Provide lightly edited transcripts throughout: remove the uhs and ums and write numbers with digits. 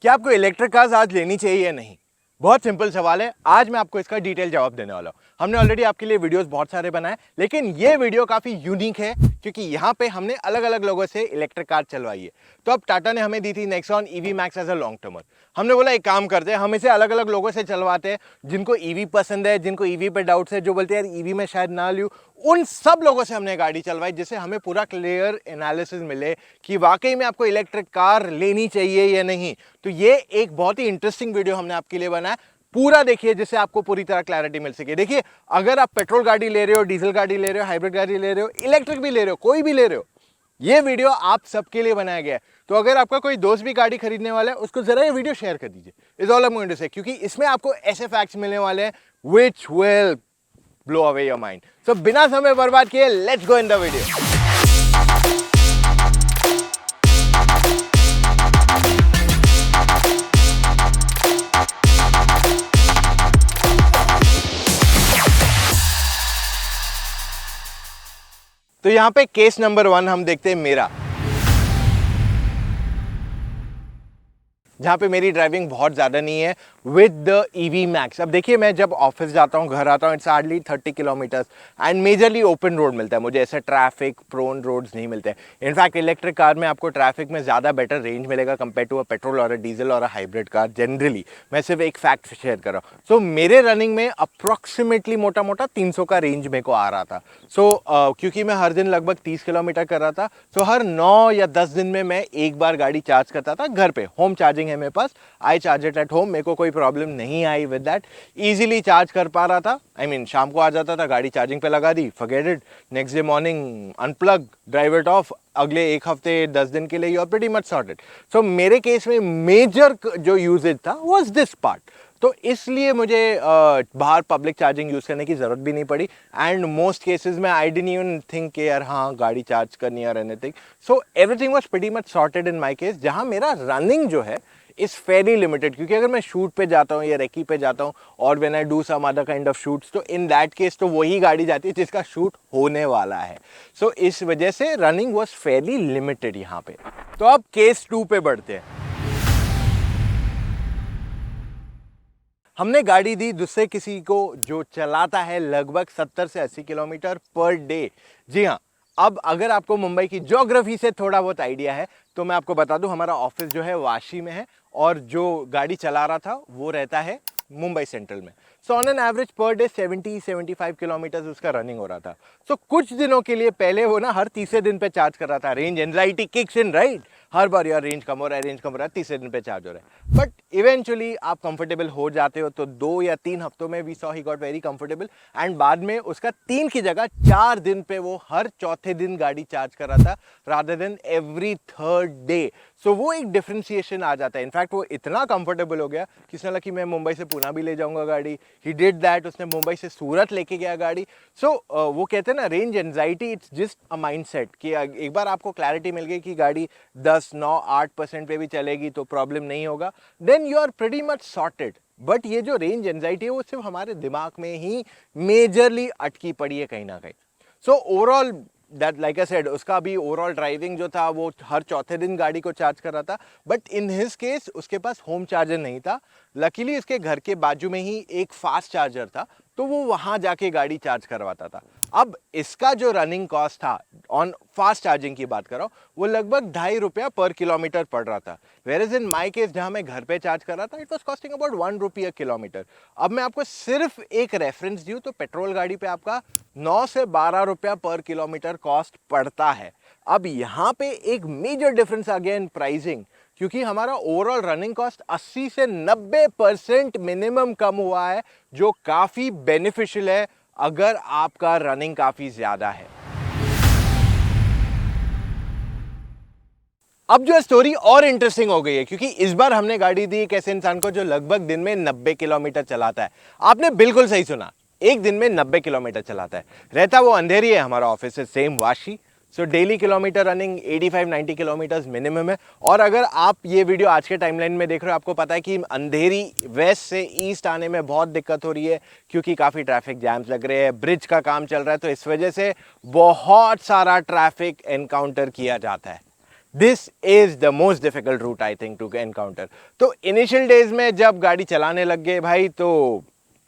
क्या आपको electric cars आज लेनी चाहिए या नहीं? बहुत सिंपल सवाल है। आज मैं आपको इसका डिटेल जवाब देने वाला हूँ। हमने ऑलरेडी आपके लिए वीडियोस बहुत सारे बनाए, लेकिन ये वीडियो काफ़ी यूनिक है क्योंकि यहाँ पे हमने अलग अलग लोगों से इलेक्ट्रिक कार चलवाई है। तो अब टाटा ने हमें दी थी Nexon EV max as a long termer. हमने बोला एक काम करते हैं, हम इसे अलग अलग लोगों से चलवाते हैं, जिनको ईवी पसंद है, जिनको ईवी पे डाउट्स है, जो बोलते हैं यार ईवी में शायद ना लूँ, उन सब लोगों से हमने गाड़ी चलवाई जिससे हमें पूरा क्लियर एनालिसिस मिले कि वाकई में आपको इलेक्ट्रिक कार लेनी चाहिए या नहीं। तो ये एक बहुत ही इंटरेस्टिंग वीडियो हमने आपके लिए बनाया, पूरा देखिए जिससे आपको पूरी तरह क्लैरिटी मिल सके। देखिए, अगर आप पेट्रोल गाड़ी ले रहे हो, डीजल गाड़ी ले रहे हो, हाइब्रिड गाड़ी ले रहे हो, इलेक्ट्रिक भी ले रहे हो, कोई भी ले रहे हो, ये वीडियो आप सबके लिए बनाया गया है। तो अगर आपका कोई दोस्त भी गाड़ी खरीदने वाला है, उसको जरा ये वीडियो शेयर कर दीजिए, is all I am going to say, क्योंकि इसमें आपको ऐसे फैक्ट्स मिलने वाले हैं which will blow away your mind. So बिना समय बर्बाद किए let's go in the video. तो यहां पे केस नंबर 1 हम देखते हैं मेरा, जहाँ पे मेरी ड्राइविंग बहुत ज़्यादा नहीं है विद द ईवी मैक्स। अब देखिए, मैं जब ऑफिस जाता हूँ, घर आता हूँ, it's hardly 30 kilometres and majorly open road मिलता है मुझे, ऐसे ट्रैफिक प्रोन रोड्स नहीं मिलते हैं। इनफैक्ट इलेक्ट्रिक कार में आपको ट्रैफिक में ज़्यादा बेटर रेंज मिलेगा कंपेयर टू अ पेट्रोल और अ डीजल और अ हाइब्रिड कार जनरली। मैं सिर्फ एक फैक्ट शेयर कर रहा हूँ। सो मेरे रनिंग में अप्रॉक्सीमेटली मोटा मोटा 300 का रेंज मेरे को आ रहा था। क्योंकि मैं हर दिन लगभग 30 किलोमीटर कर रहा था, हर 9 या 10 दिन में मैं एक बार गाड़ी चार्ज करता था घर पे। होम चार्जिंग है मेरे पास, I charge it at home, मेरे को कोई प्रॉब्लम नहीं आई विद दैट, इजीली चार्ज कर पा रहा था। आई मीन शाम को आ जाता था, गाड़ी चार्जिंग पे लगा दी, forget it, next day morning unplug, drive it off, अगले एक हफ्ते 10 दिन के लिए you are pretty much sorted. So मेरे केस में मेजर जो यूजेज था वाज दिस पार्ट। तो इसलिए मुझे बाहर पब्लिक चार्जिंग यूज़ करने की ज़रूरत भी नहीं पड़ी एंड मोस्ट केसेस में आई डिडंट इवन थिंक कि यार हाँ गाड़ी चार्ज करनी है और anything. So everything was pretty much sorted in my case, जहाँ मेरा रनिंग जो है इज़ वेरी लिमिटेड। क्योंकि अगर मैं शूट पे जाता हूँ या रेकी पे जाता हूँ और when I do some other kind of shoots, तो इन दैट केस तो वही गाड़ी जाती है जिसका शूट होने वाला है। सो इस वजह से रनिंग वाज फेयरली लिमिटेड यहाँ पे। तो अब केस 2 पे बढ़ते हैं। हमने गाड़ी दी दूसरे किसी को जो चलाता है लगभग 70 से 80 किलोमीटर पर डे। जी हाँ, अब अगर आपको मुंबई की ज्योग्राफी से थोड़ा बहुत आइडिया है तो मैं आपको बता दूं, हमारा ऑफिस जो है वाशी में है और जो गाड़ी चला रहा था वो रहता है मुंबई सेंट्रल में। So on an average per day 70-75 kilometre उसका रनिंग हो रहा था। सो कुछ दिनों के लिए पहले वो ना हर तीसरे दिन पे चार्ज कर रहा था। Range anxiety kicks in, right? हर बार यार रेंज कम हो रहा है, रेंज कम हो रहा है, तीसरे दिन पे चार्ज हो रहा है। बट इवेंचुअली आप कंफर्टेबल हो जाते हो, तो 2 या 3 हफ्तों में we saw he got very comfortable and बाद में उसका 3 की जगह 4 दिन पे वो हर चौथे दिन गाड़ी चार्ज कर रहा था rather than every third day. So वो एक डिफ्रेंसिएशन आ जाता है। इनफैक्ट वो इतना कंफर्टेबल हो गया कि उसने लगा कि मैं मुंबई से पुणे भी ले जाऊंगा गाड़ी। ही डिड दैट, उसने मुंबई से सूरत लेके गया गाड़ी। वो कहते हैं ना, range anxiety it's just a mindset कि एक बार आपको क्लैरिटी मिल गई कि गाड़ी 10-9-8% पे भी चलेगी तो प्रॉब्लम नहीं होगा, then you are pretty much sorted. But ये जो रेंज एंजाइटी है वो सिर्फ हमारे दिमाग में ही मेजरली अटकी पड़ी है कहीं ना कहीं। So overall that, like I said, उसका भी ओवरऑल ड्राइविंग जो था वो हर चौथे दिन गाड़ी को चार्ज कर रहा था। बट इन हिज केस उसके पास होम चार्जर नहीं था। लकीली इसके घर के बाजू में ही एक फास्ट चार्जर था, तो वो वहां जाके गाड़ी चार्ज करवाता था। अब इसका जो रनिंग कॉस्ट था, ऑन फास्ट चार्जिंग की बात कर रहा हूँ, वो लगभग ₹2.5 पर किलोमीटर पड़ रहा था। वेयरएज इन माय केस जहां मैं घर पे चार्ज कर रहा था, it was costing about ₹1 kilometre. अब मैं आपको सिर्फ एक रेफरेंस दूं तो पेट्रोल गाड़ी पे आपका 9 से ₹12 पर किलोमीटर कॉस्ट पड़ता है। अब यहाँ पे एक मेजर डिफरेंस आ गया इन प्राइसिंग, क्योंकि हमारा ओवरऑल रनिंग कॉस्ट 80 से 90% मिनिमम कम हुआ है, जो काफी बेनिफिशियल है अगर आपका रनिंग काफी ज्यादा है। अब जो स्टोरी और इंटरेस्टिंग हो गई है, क्योंकि इस बार हमने गाड़ी दी एक ऐसे इंसान को जो लगभग दिन में 90 किलोमीटर चलाता है। आपने बिल्कुल सही सुना, एक दिन में 90 किलोमीटर चलाता है। रहता वो अंधेरी है, हमारा ऑफिस है same Vashi. So daily kilometre running 85-90 kilometres minimum है। और अगर आप ये वीडियो आज के टाइमलाइन में देख रहे हो, आपको पता है कि अंधेरी वेस्ट से ईस्ट आने में बहुत दिक्कत हो रही है, क्योंकि काफ़ी ट्रैफिक जैम्स लग रहे हैं, ब्रिज का काम चल रहा है, तो इस वजह से बहुत सारा ट्रैफिक एनकाउंटर किया जाता है। This is the most difficult route I think to encounter. तो इनिशियल डेज में जब गाड़ी चलाने लग गए भाई, तो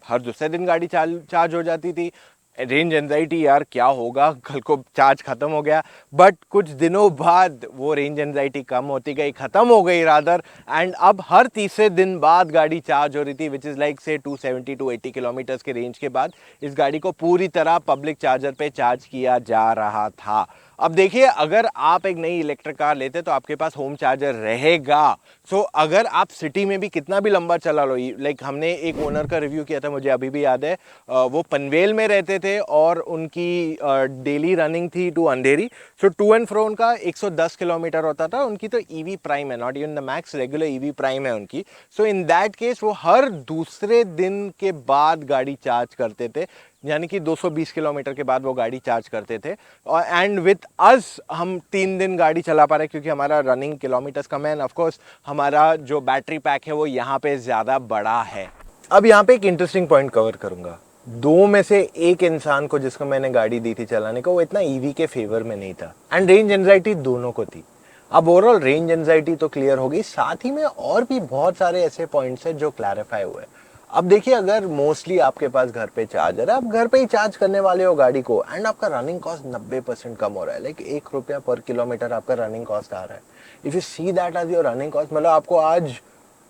हर दूसरे दिन गाड़ी चार्ज हो जाती थी। रेंज एंजाइटी, यार क्या होगा, कल को चार्ज खत्म हो गया। बट कुछ दिनों बाद वो रेंज एंजाइटी कम होती गई, खत्म हो गई रादर, एंड अब हर तीसरे दिन बाद गाड़ी चार्ज हो रही थी, विच इज़ लाइक से 270 टू 80 किलोमीटर्स के रेंज के बाद इस गाड़ी को पूरी तरह पब्लिक चार्जर पे चार्ज किया जा रहा था। अब देखिए, अगर आप एक नई इलेक्ट्रिक कार लेते तो आपके पास होम चार्जर रहेगा। सो अगर आप सिटी में भी कितना भी लंबा चला लो, लाइक हमने एक ओनर का रिव्यू किया था, मुझे अभी भी याद है, वो पनवेल में रहते थे और उनकी डेली रनिंग थी to Andheri. So to and fro उनका 110 किलोमीटर होता था। उनकी तो ईवी प्राइम है, not even the max, regular EV prime है उनकी। सो इन दैट केस वो हर दूसरे दिन के बाद गाड़ी चार्ज करते थे, यानी कि 220 किलोमीटर के बाद वो गाड़ी चार्ज करते थे। और एंड विथ अस हम 3 दिन गाड़ी चला पा रहे क्योंकि हमारा रनिंग किलोमीटर्स कम है, एंड ऑफ कोर्स हमारा जो बैटरी पैक है वो यहाँ पे ज़्यादा बड़ा है। अब यहाँ पे एक इंटरेस्टिंग पॉइंट कवर करूँगा। दो में से एक इंसान को जिसको मैंने गाड़ी दी थी चलाने को, वो इतना ईवी के फेवर में नहीं था, एंड रेंज एंजाइटी दोनों को थी। अब ओवरऑल रेंज एंजाइटी तो क्लियर हो गई, साथ ही में और भी बहुत सारे ऐसे पॉइंट्स हैं जो क्लैरिफाई हुए। अब देखिए, अगर मोस्टली आपके पास घर पे चार्जर है, आप घर पे ही चार्ज करने वाले हो गाड़ी को, एंड आपका रनिंग कॉस्ट 90% कम हो रहा है, लाइक 1 रुपया पर किलोमीटर आपका रनिंग कॉस्ट आ रहा है। If you see that as your running cost, मतलब आपको आज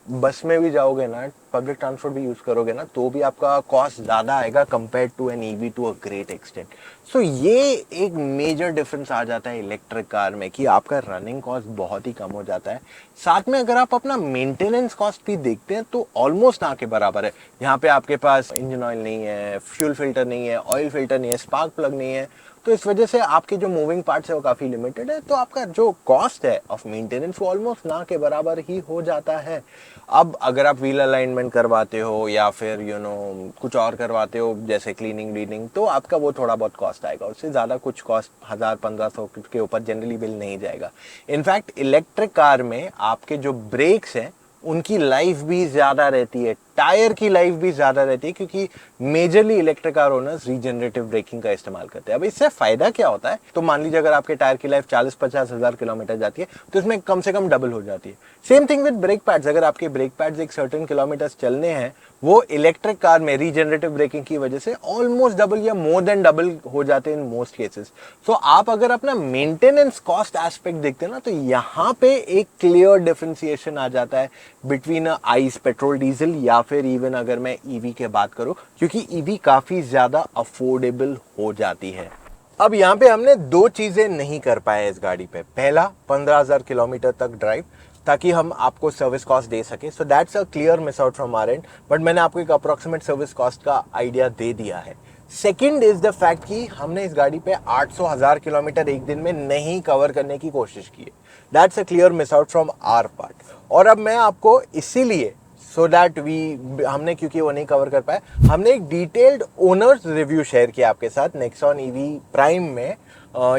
बस में भी जाओगे ना, पब्लिक ट्रांसपोर्ट भी यूज करोगे ना, तो भी आपका कॉस्ट ज्यादा आएगा compare to an EV to a great extent. So ये एक मेजर डिफरेंस आ जाता है इलेक्ट्रिक कार में कि आपका रनिंग कॉस्ट बहुत ही कम हो जाता है। साथ में अगर आप अपना मेंटेनेंस कॉस्ट भी देखते हैं तो ऑलमोस्ट ना के बराबर है। यहाँ पे आपके पास इंजन ऑयल नहीं है, फ्यूल फिल्टर नहीं है, ऑयल फिल्टर नहीं है, स्पार्क प्लग नहीं है, तो इस वजह से आपके जो मूविंग पार्ट्स है वो काफ़ी लिमिटेड है। तो आपका जो कॉस्ट है ऑफ मेंटेनेंस वो ऑलमोस्ट ना के बराबर ही हो जाता है। अब अगर आप व्हील अलाइनमेंट करवाते हो या फिर कुछ और करवाते हो जैसे क्लीनिंग व्लीनिंग, तो आपका वो थोड़ा बहुत कॉस्ट आएगा, उससे ज़्यादा कुछ कॉस्ट 1000-1500 के ऊपर जनरली बिल नहीं जाएगा। इनफैक्ट इलेक्ट्रिक कार में आपके जो ब्रेक्स हैं उनकी लाइफ भी ज़्यादा रहती है, टायर की लाइफ भी ज़्यादा रहती है, क्योंकि majorly electric car owners regenerative braking का इस्तेमाल करते हैं। अब इससे फ़ायदा क्या होता है, तो मान लीजिए अगर आपके टायर की लाइफ 40-50 हज़ार किलोमीटर जाती है तो इसमें कम से कम डबल हो जाती है। Same thing with brake pads, अगर आपके ब्रेक पैड्स एक सर्टेन किलोमीटर्स चलने हैं, वो इलेक्ट्रिक कार में रीजनरेटिव ब्रेकिंग की वजह से ऑलमोस्ट डबल या मोर देन डबल हो जाते हैं इन मोस्ट केसेस। सो आप अगर अपना मेंटेनेंस कॉस्ट एस्पेक्ट देखते हैं ना, तो यहाँ पे एक क्लियर डिफरेंशिएशन आ जाता है बिटवीन आइस पेट्रोल डीजल या फिर इवन अगर मैं ईवी के बात करूं, क्योंकि ईवी काफी ज्यादा अफोर्डेबल हो जाती है। अब यहाँ पे हमने दो चीजें नहीं कर पाए इस गाड़ी पे। पहला, 15,000 किलोमीटर तक ड्राइव, ताकि हम आपको सर्विस कॉस्ट दे सके। So that's a clear miss out from our and, but मैंने आपको एक अप्रोक्सीमेट सर्विस कॉस्ट का आइडिया दे दिया है। सेकेंड इज द फैक्ट कि हमने इस गाड़ी पे 800,000 किलोमीटर एक दिन में नहीं कवर करने की कोशिश की है। That's a clear miss out from our part. और अब मैं आपको इसीलिए सो दैट हमने क्योंकि वो नहीं कवर कर पाए, हमने एक डिटेल्ड ओनर्स रिव्यू शेयर किया आपके साथ नेक्सॉन ईवी प्राइम में।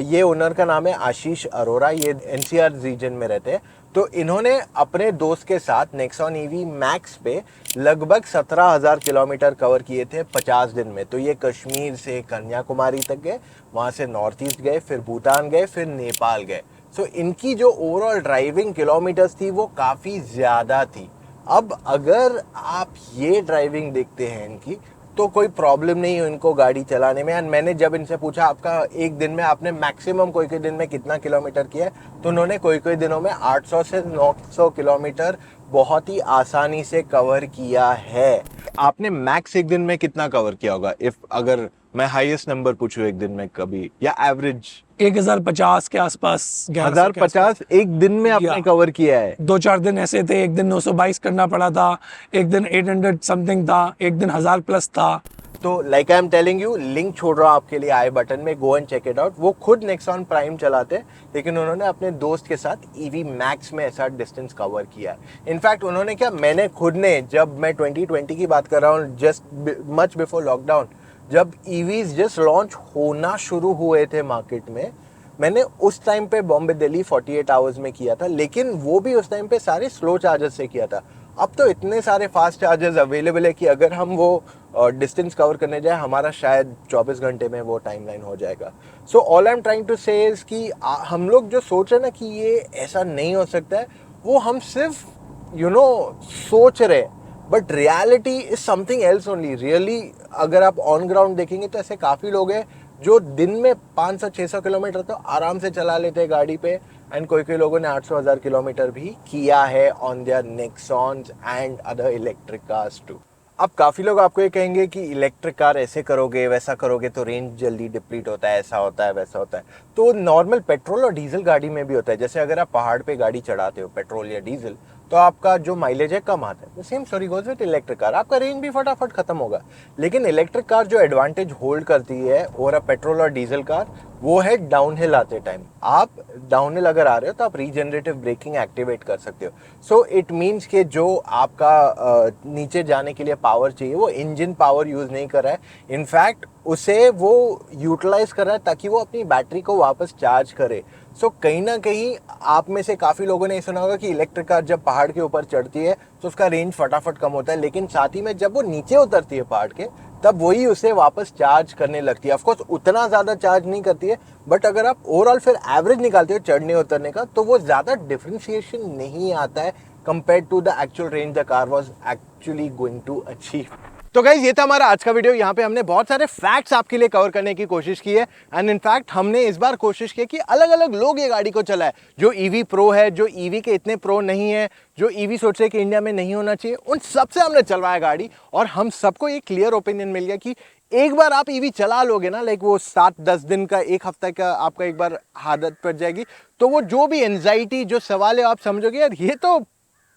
ये ओनर का नाम है आशीष अरोरा, ये एनसीआर रीजन में रहते हैं। तो इन्होंने अपने दोस्त के साथ नेक्सॉन ईवी मैक्स पे लगभग 17,000 किलोमीटर कवर किए थे 50 दिन में। तो ये कश्मीर से कन्याकुमारी तक गए, वहाँ से नॉर्थ ईस्ट गए, फिर भूटान गए, फिर नेपाल गए। सो इनकी जो ओवरऑल ड्राइविंग किलोमीटर्स थी वो काफ़ी ज़्यादा थी। अब अगर आप ये ड्राइविंग देखते हैं इनकी, तो कोई प्रॉब्लम नहीं है इनको गाड़ी चलाने में। एंड मैंने जब इनसे पूछा आपका एक दिन में आपने मैक्सिमम कोई दिन में कितना किलोमीटर किया है, तो उन्होंने कोई दिनों में 800 से 900 किलोमीटर बहुत ही आसानी से कवर किया है। आपने मैक्स एक दिन में कितना कवर किया होगा, इफ अगर मैं हाईएस्ट नंबर पूछूं एक दिन में कभी, या एवरेज? 1050 के आसपास, 1050 एक दिन में आपने कवर किया है? 2-4 दिन ऐसे थे, एक दिन 922 करना पड़ा था, एक दिन 800 समथिंग था, एक दिन 1000 प्लस था। तो like I am telling you, link छोड़ रहा हूँ आपके लिए आई बटन में, go and check it out. वो खुद नेक्सॉन प्राइम चलाते हैं, लेकिन उन्होंने अपने दोस्त के साथ ईवी मैक्स में ऐसा डिस्टेंस कवर किया है। इनफैक्ट उन्होंने क्या, मैंने खुद ने, जब मैं 2020 की बात कर रहा हूँ, जस्ट मच बिफोर लॉकडाउन, जब ईवीज जस्ट लॉन्च होना शुरू हुए थे मार्केट में, मैंने उस टाइम पे बॉम्बे दिल्ली 48 आवर्स में किया था, लेकिन वो भी उस टाइम पे सारे स्लो चार्जर से किया था। अब तो इतने सारे फास्ट चार्जर्स अवेलेबल है कि अगर हम वो डिस्टेंस कवर करने जाए हमारा शायद 24 घंटे में वो टाइमलाइन हो जाएगा। So all I am trying to say is कि हम लोग जो सोच रहे हैं ना कि ये ऐसा नहीं हो सकता है, वो हम सिर्फ सोच रहे, but reality is something else only. Really अगर आप ऑन ग्राउंड देखेंगे तो ऐसे काफ़ी लोग हैं जो दिन में 500-600 किलोमीटर तो आराम से चला लेते हैं गाड़ी पे, एंड कोई लोगों ने 800-1000 किलोमीटर भी किया है on there Nexons and other electric cars too. अब काफ़ी लोग आपको ये कहेंगे कि इलेक्ट्रिक कार ऐसे करोगे वैसा करोगे तो रेंज जल्दी डिप्लीट होता है, ऐसा होता है वैसा होता है। तो नॉर्मल पेट्रोल और डीजल गाड़ी में भी होता है। जैसे अगर आप पहाड़ पे गाड़ी चढ़ाते हो पेट्रोल या डीजल, तो आपका जो माइलेज है कम आता है। Same story goes with electric car, आपका रेंज भी फटाफट खत्म होगा। लेकिन इलेक्ट्रिक कार जो एडवांटेज होल्ड करती है ओवर अ पेट्रोल और डीजल कार, वो है डाउनहिल आते टाइम। आप डाउनहिल अगर आ रहे हो तो आप रीजनरेटिव ब्रेकिंग एक्टिवेट कर सकते हो। सो इट मीन्स कि जो आपका नीचे जाने के लिए पावर चाहिए वो इंजन पावर यूज़ नहीं कर रहा है, इनफैक्ट उसे वो यूटिलाइज कर रहा है ताकि वो अपनी बैटरी को वापस चार्ज करे। सो कहीं ना कहीं आप में से काफ़ी लोगों ने ये सुना होगा कि इलेक्ट्रिक कार जब पहाड़ के ऊपर चढ़ती है तो उसका रेंज फटाफट कम होता है, लेकिन साथ ही में जब वो नीचे उतरती है पहाड़ के, तब वही उसे वापस चार्ज करने लगती है। ऑफकोर्स उतना ज़्यादा चार्ज नहीं करती है, बट अगर आप ओवरऑल फिर एवरेज निकालते हो चढ़ने उतरने का, तो वो ज़्यादा डिफ्रेंशिएशन नहीं आता है compare to the actual range the car was actually going to achieve. तो गाइज ये था हमारा आज का वीडियो। यहाँ पे हमने बहुत सारे फैक्ट्स आपके लिए कवर करने की कोशिश की है, एंड इनफैक्ट हमने इस बार कोशिश की कि अलग अलग लोग ये गाड़ी को चलाए। जो ईवी प्रो है, जो ईवी के इतने प्रो नहीं है, जो ईवी सोच रहे कि इंडिया में नहीं होना चाहिए, उन सबसे हमने चलवाया गाड़ी, और हम सबको ये क्लियर ओपिनियन मिल गया कि एक बार आप ईवी चला लोगे ना, लाइक वो 7-10 दिन का, एक हफ्ता का आपका एक बार आदत पड़ जाएगी, तो वो जो भी एंजाइटी, जो सवाल है, आप समझोगे यार ये तो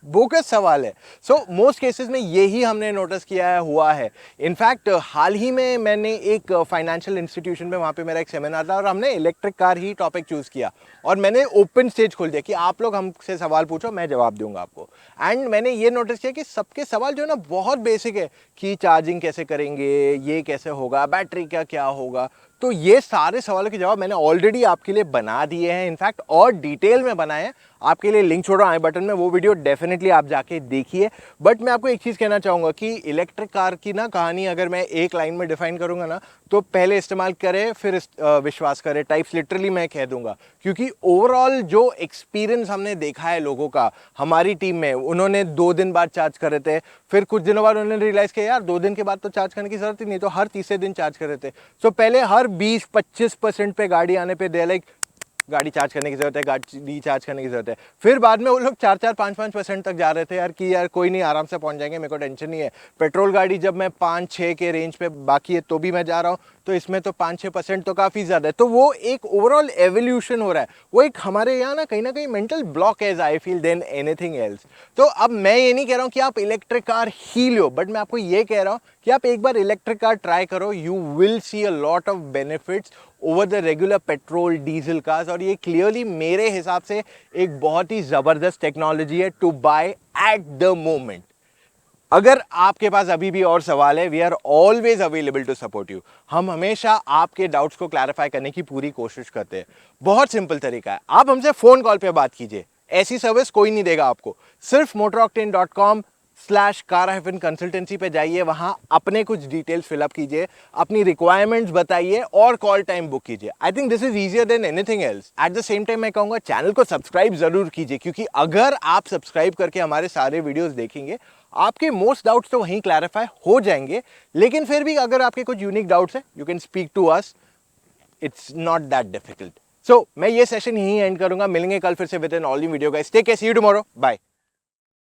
बोगस सवाल है। सो मोस्ट केसेस में यही हमने नोटिस किया है, हुआ है। इनफैक्ट हाल ही में मैंने एक फाइनेंशियल इंस्टीट्यूशन में, वहाँ पे मेरा एक सेमिनार था और हमने इलेक्ट्रिक कार ही टॉपिक चूज़ किया, और मैंने ओपन स्टेज खोल दिया कि आप लोग हमसे सवाल पूछो, मैं जवाब दूंगा आपको। एंड मैंने ये नोटिस किया कि सबके सवाल जो है ना बहुत बेसिक है कि चार्जिंग कैसे करेंगे, ये कैसे होगा, बैटरी का क्या होगा। तो ये सारे सवालों के जवाब मैंने ऑलरेडी आपके लिए बना दिए हैं, इनफैक्ट और डिटेल में बनाए हैं। आपके लिए लिंक छोड़ रहा हूं आई बटन में, वो वीडियो डेफिनेटली आप जाके देखिए। बट मैं आपको एक चीज़ कहना चाहूँगा कि इलेक्ट्रिक कार की ना कहानी अगर मैं एक लाइन में डिफाइन करूँगा ना, तो पहले इस्तेमाल करें फिर विश्वास करें टाइप्स लिटरली मैं कह दूंगा। क्योंकि ओवरऑल जो एक्सपीरियंस हमने देखा है लोगों का, हमारी टीम में उन्होंने 2 दिन बाद चार्ज कर रहे थे, फिर कुछ दिनों बाद उन्होंने रियलाइज़ किया यार 2 दिन के बाद तो चार्ज करने की जरूरत ही नहीं, तो हर तीसरे दिन चार्ज कर रहे थे। सो पहले हर 20-25% पे गाड़ी आने पे दे लाइक गाड़ी चार्ज करने की जरूरत है, गाड़ी चार्ज करने की जरूरत है। फिर बाद में वो लोग 4-4, 5-5% तक जा रहे थे यार कि यार कोई नहीं, आराम से पहुंच जाएंगे, मेरे को टेंशन नहीं है। पेट्रोल गाड़ी जब मैं 5-6 के रेंज पे बाकी है तो भी मैं जा रहा हूँ, तो इसमें तो 5-6% तो काफ़ी ज़्यादा है। तो वो एक ओवरऑल एवोल्यूशन हो रहा है, वो एक हमारे यहाँ ना कहीं mental block as I feel than anything else. तो अब मैं ये नहीं कह रहा हूँ कि आप electric car he low, but मैं आपको ये कह रहा हूँ कि आप एक बार इलेक्ट्रिक कार ट्राई करो, you will see a lot of benefits over the regular petrol diesel cars. और ये क्लियरली मेरे हिसाब से एक बहुत ही ज़बरदस्त टेक्नोलॉजी है to buy at the moment. अगर आपके पास अभी भी और सवाल है, we are always available to support you. हम हमेशा आपके डाउट्स को क्लैरिफाई करने की पूरी कोशिश करते हैं। बहुत सिंपल तरीका है, आप हमसे फ़ोन कॉल पे बात कीजिए, ऐसी सर्विस कोई नहीं देगा आपको। सिर्फ motoroctane.com/car-consultancy पे जाइए, वहां अपने कुछ डिटेल्स फिलअप कीजिए, अपनी रिक्वायरमेंट्स बताइए और कॉल टाइम बुक कीजिए। I think this is easier than anything else. At the same time मैं कहूंगा चैनल को सब्सक्राइब जरूर कीजिए, क्योंकि अगर आप सब्सक्राइब करके हमारे सारे वीडियोस देखेंगे, आपके मोस्ट डाउट्स तो वहीं क्लैरिफाई हो जाएंगे। लेकिन फिर भी अगर आपके कुछ यूनिक डाउट्स है, you can speak to us, it's not that difficult. So मैं ये सेशन यहीं एंड करूंगा, मिलेंगे कल फिर से with an all new video guys. Take care, see you tomorrow, bye.